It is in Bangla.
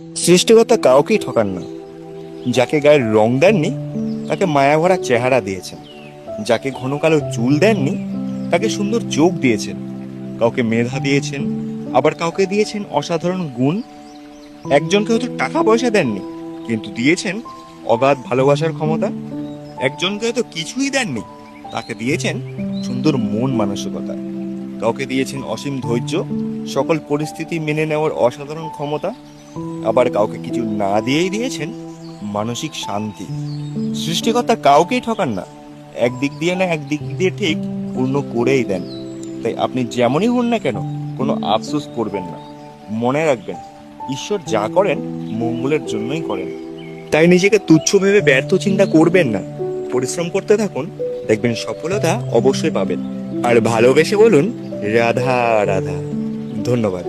সৃষ্টিকর্তা কাউকেই ঠকান না। যাকে গায়ের রং দেননি তাকে মায়াভরা চেহারা দিয়েছেন, যাকে ঘন কালো চুল দেননি তাকে সুন্দর চোখ দিয়েছেন, কাউকে মেধা দিয়েছেন, আবার কাউকে দিয়েছেন অসাধারণ গুণ। একজনকে হয়তো টাকা পয়সা দেননি, কিন্তু দিয়েছেন অগাধ ভালোবাসার ক্ষমতা। একজনকে হয়তো কিছুই দেননি, তাকে দিয়েছেন সুন্দর মন মানসিকতা। কাউকে দিয়েছেন অসীম ধৈর্য, সকল পরিস্থিতি মেনে নেওয়ার অসাধারণ ক্ষমতা। আবার কাউকে কিছু না দিয়েই দিয়েছেন মানসিক শান্তি। সৃষ্টিকর্তা কাউকেই ঠকান না, একদিক দিয়ে না একদিক দিয়ে ঠিক পূর্ণ করেই দেন। তাই আপনি যেমনই হন না কেন, কোনো আফসোস করবেন না। মনে রাখবেন, ঈশ্বর যা করেন মঙ্গলের জন্যই করেন। তাই নিজেকে তুচ্ছ ভেবে ব্যর্থ চিন্তা করবেন না। পরিশ্রম করতে থাকুন, দেখবেন সফলতা অবশ্যই পাবেন। আর ভালোবেসে বলুন রাধা রাধা। ধন্যবাদ।